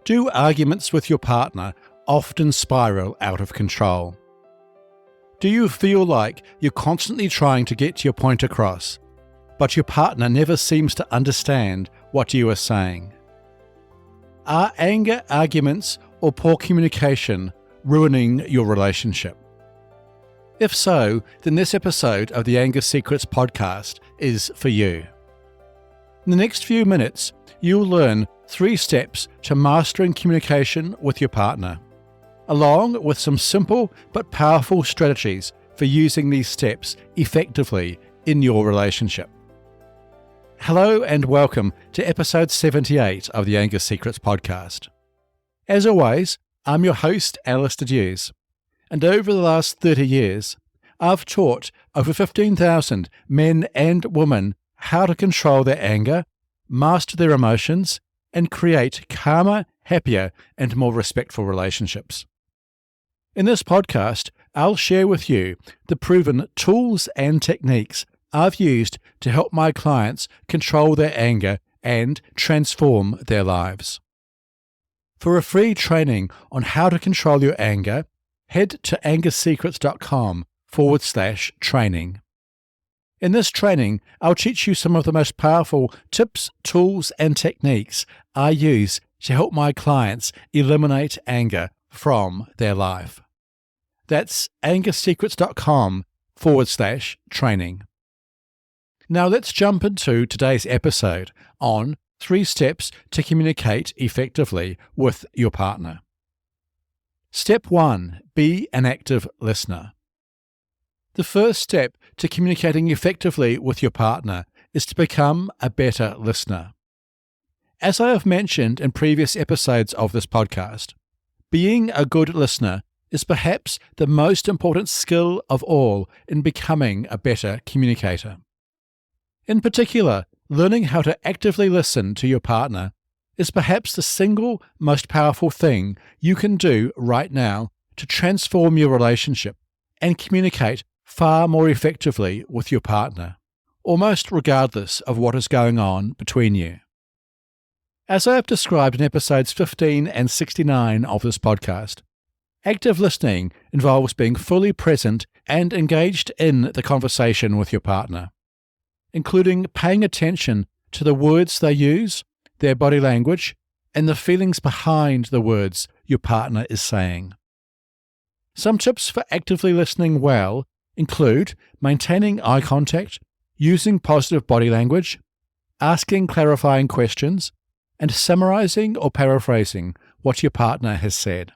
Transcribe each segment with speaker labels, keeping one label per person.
Speaker 1: Do arguments with your partner often spiral out of control? Do you feel like you're constantly trying to get your point across, but your partner never seems to understand what you are saying? Are anger, arguments, or poor communication ruining your relationship? If so, then this episode of the Anger Secrets podcast is for you. In the next few minutes, you'll learn 3 steps to mastering communication with your partner, along with some simple but powerful strategies for using these steps effectively in your relationship. Hello and welcome to episode 78 of the Anger Secrets podcast. As always, I'm your host, Alistair Hughes, and over the last 30 years, I've taught over 15,000 men and women how to control their anger, master their emotions, and create calmer, happier, and more respectful relationships. In this podcast, I'll share with you the proven tools and techniques I've used to help my clients control their anger and transform their lives. For a free training on how to control your anger, head to angersecrets.com/training. In this training, I'll teach you some of the most powerful tips, tools, and techniques I use to help my clients eliminate anger from their life. That's angersecrets.com/training. Now let's jump into today's episode on 3 steps to communicate effectively with your partner. Step 1. Be an active listener. The first step to communicating effectively with your partner is to become a better listener. As I have mentioned in previous episodes of this podcast, being a good listener is perhaps the most important skill of all in becoming a better communicator. In particular, learning how to actively listen to your partner is perhaps the single most powerful thing you can do right now to transform your relationship and communicate far more effectively with your partner, almost regardless of what is going on between you. As I have described in episodes 15 and 69 of this podcast, active listening involves being fully present and engaged in the conversation with your partner, including paying attention to the words they use, their body language, and the feelings behind the words your partner is saying. Some tips for actively listening well include maintaining eye contact, using positive body language, asking clarifying questions, and summarizing or paraphrasing what your partner has said.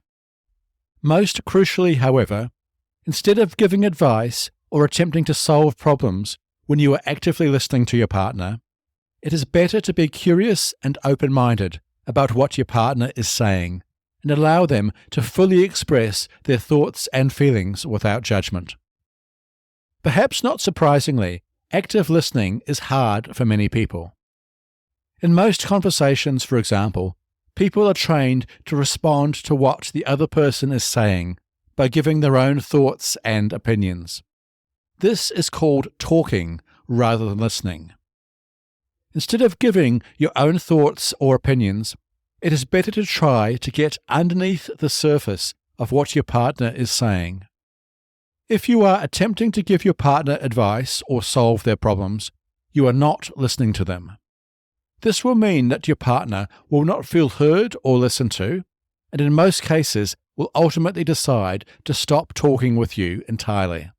Speaker 1: Most crucially, however, instead of giving advice or attempting to solve problems when you are actively listening to your partner, it is better to be curious and open-minded about what your partner is saying and allow them to fully express their thoughts and feelings without judgment. Perhaps not surprisingly, active listening is hard for many people. In most conversations, for example, people are trained to respond to what the other person is saying by giving their own thoughts and opinions. This is called talking rather than listening. Instead of giving your own thoughts or opinions, it is better to try to get underneath the surface of what your partner is saying. If you are attempting to give your partner advice or solve their problems, you are not listening to them. This will mean that your partner will not feel heard or listened to, and in most cases will ultimately decide to stop talking with you entirely.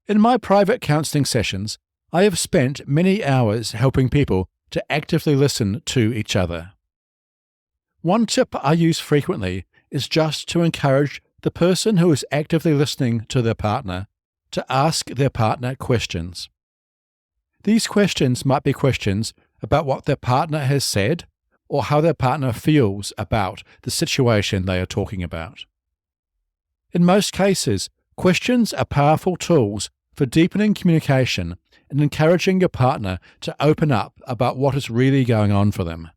Speaker 1: In my private counseling sessions, I have spent many hours helping people to actively listen to each other. One tip I use frequently is just to encourage the person who is actively listening to their partner to ask their partner questions. These questions might be questions about what their partner has said or how their partner feels about the situation they are talking about. In most cases, questions are powerful tools for deepening communication and encouraging your partner to open up about what is really going on for them.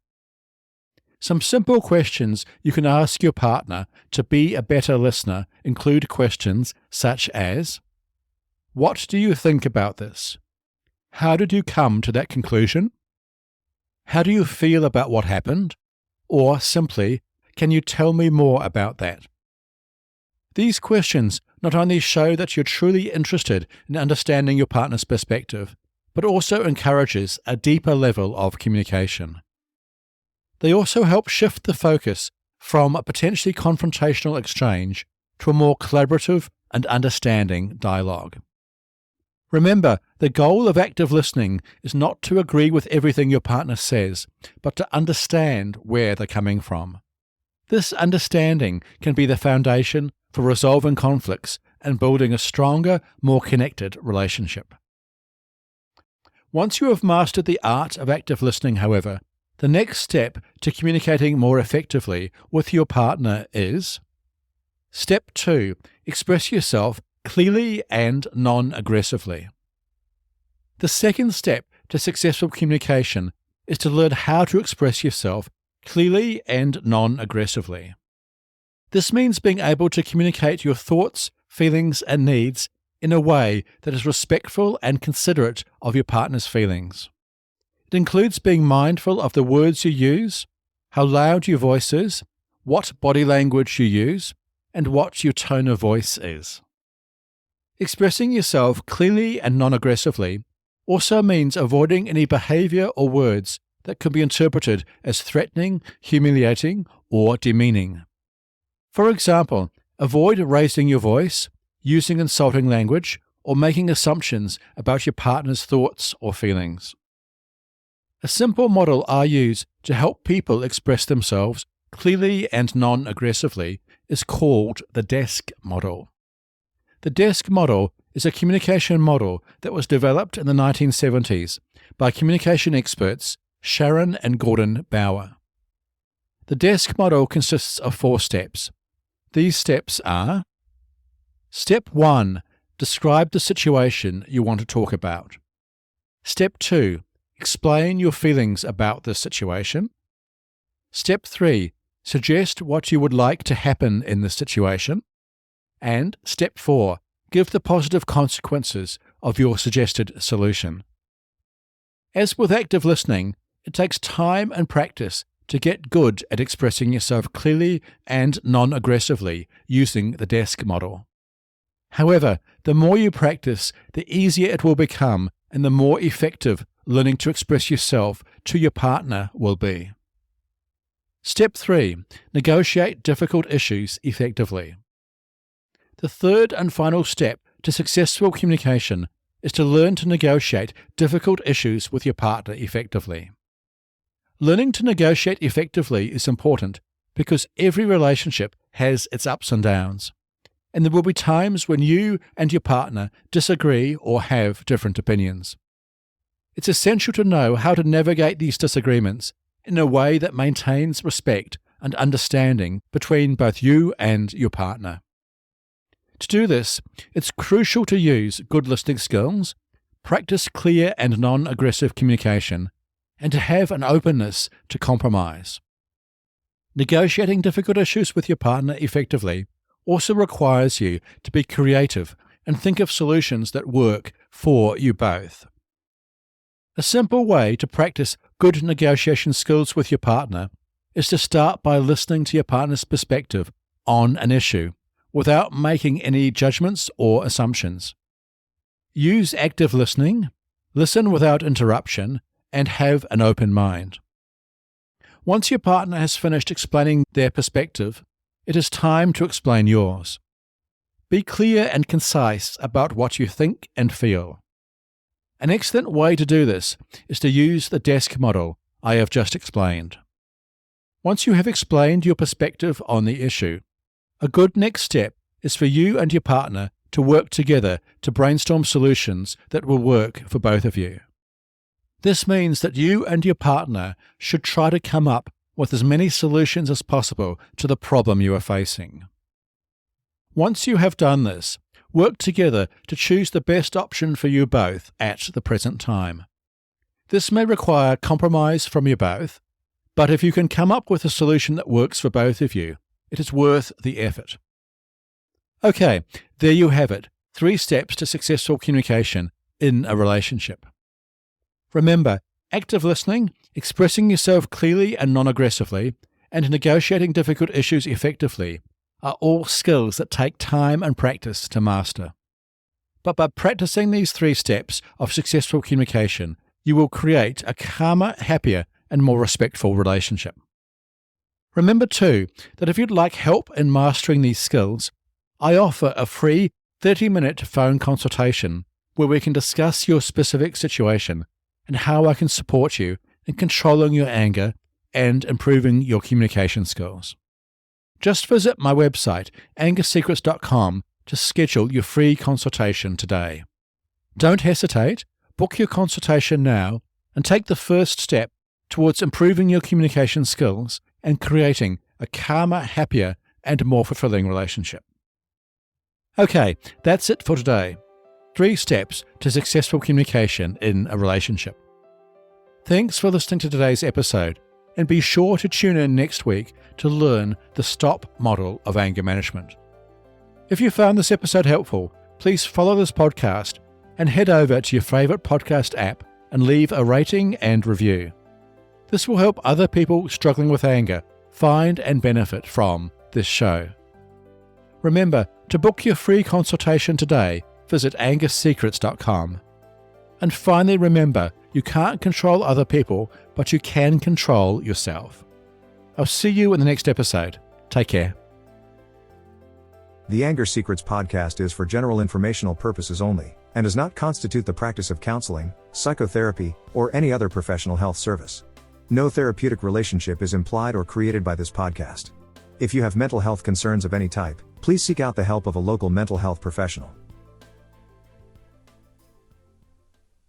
Speaker 1: Some simple questions you can ask your partner to be a better listener include questions such as, what do you think about this? How did you come to that conclusion? How do you feel about what happened? or simply, "Can you tell me more about that?" These questions not only show that you're truly interested in understanding your partner's perspective, but also encourages a deeper level of communication. They also help shift the focus from a potentially confrontational exchange to a more collaborative and understanding dialogue. Remember, the goal of active listening is not to agree with everything your partner says, but to understand where they're coming from. This understanding can be the foundation for resolving conflicts and building a stronger, more connected relationship. Once you have mastered the art of active listening, however, the next step to communicating more effectively with your partner is Step 2. Express yourself clearly and non-aggressively. The second step to successful communication is to learn how to express yourself clearly and non-aggressively. This means being able to communicate your thoughts, feelings, and needs in a way that is respectful and considerate of your partner's feelings. It includes being mindful of the words you use, how loud your voice is, what body language you use, and what your tone of voice is. Expressing yourself clearly and non-aggressively also means avoiding any behavior or words that could be interpreted as threatening, humiliating, or demeaning. For example, avoid raising your voice, using insulting language, or making assumptions about your partner's thoughts or feelings. A simple model I use to help people express themselves clearly and non-aggressively is called the DESC model. The DESC model is a communication model that was developed in the 1970s by communication experts Sharon and Gordon Bauer. The DESC model consists of 4 steps. These steps are: Step 1. Describe the situation you want to talk about. Step 2. Explain your feelings about this situation. Step 3. Suggest what you would like to happen in this situation. And Step 4. Give the positive consequences of your suggested solution. As with active listening, it takes time and practice to get good at expressing yourself clearly and non-aggressively using the DESC model. However, the more you practice, the easier it will become and the more effective learning to express yourself to your partner will be. Step 3. Negotiate difficult issues effectively. The third and final step to successful communication is to learn to negotiate difficult issues with your partner effectively. Learning to negotiate effectively is important because every relationship has its ups and downs, and there will be times when you and your partner disagree or have different opinions. It's essential to know how to navigate these disagreements in a way that maintains respect and understanding between both you and your partner. To do this, it's crucial to use good listening skills, practice clear and non-aggressive communication, and to have an openness to compromise. Negotiating difficult issues with your partner effectively also requires you to be creative and think of solutions that work for you both. A simple way to practice good negotiation skills with your partner is to start by listening to your partner's perspective on an issue without making any judgments or assumptions. Use active listening, listen without interruption, and have an open mind. Once your partner has finished explaining their perspective, it is time to explain yours. Be clear and concise about what you think and feel. An excellent way to do this is to use the DESC model I have just explained. Once you have explained your perspective on the issue, a good next step is for you and your partner to work together to brainstorm solutions that will work for both of you. This means that you and your partner should try to come up with as many solutions as possible to the problem you are facing. Once you have done this, work together to choose the best option for you both at the present time. This may require compromise from you both, but if you can come up with a solution that works for both of you, it is worth the effort. Okay, there you have it, 3 steps to successful communication in a relationship. Remember, active listening, expressing yourself clearly and non-aggressively, and negotiating difficult issues effectively are all skills that take time and practice to master. But by practicing these 3 steps of successful communication, you will create a calmer, happier, and more respectful relationship. Remember too that if you'd like help in mastering these skills, I offer a free 30-minute phone consultation where we can discuss your specific situation and how I can support you in controlling your anger and improving your communication skills. Just visit my website, angersecrets.com, to schedule your free consultation today. Don't hesitate, book your consultation now, and take the first step towards improving your communication skills and creating a calmer, happier, and more fulfilling relationship. Okay, that's it for today. 3 steps to successful communication in a relationship. Thanks for listening to today's episode, and be sure to tune in next week to learn the STOP model of anger management. If you found this episode helpful, please follow this podcast and head over to your favorite podcast app and leave a rating and review. This will help other people struggling with anger find and benefit from this show. Remember, to book your free consultation today, visit angersecrets.com. And finally, remember, you can't control other people, but you can control yourself. I'll see you in the next episode. Take care.
Speaker 2: The Anger Secrets podcast is for general informational purposes only, and does not constitute the practice of counseling, psychotherapy, or any other professional health service. No therapeutic relationship is implied or created by this podcast. If you have mental health concerns of any type, please seek out the help of a local mental health professional.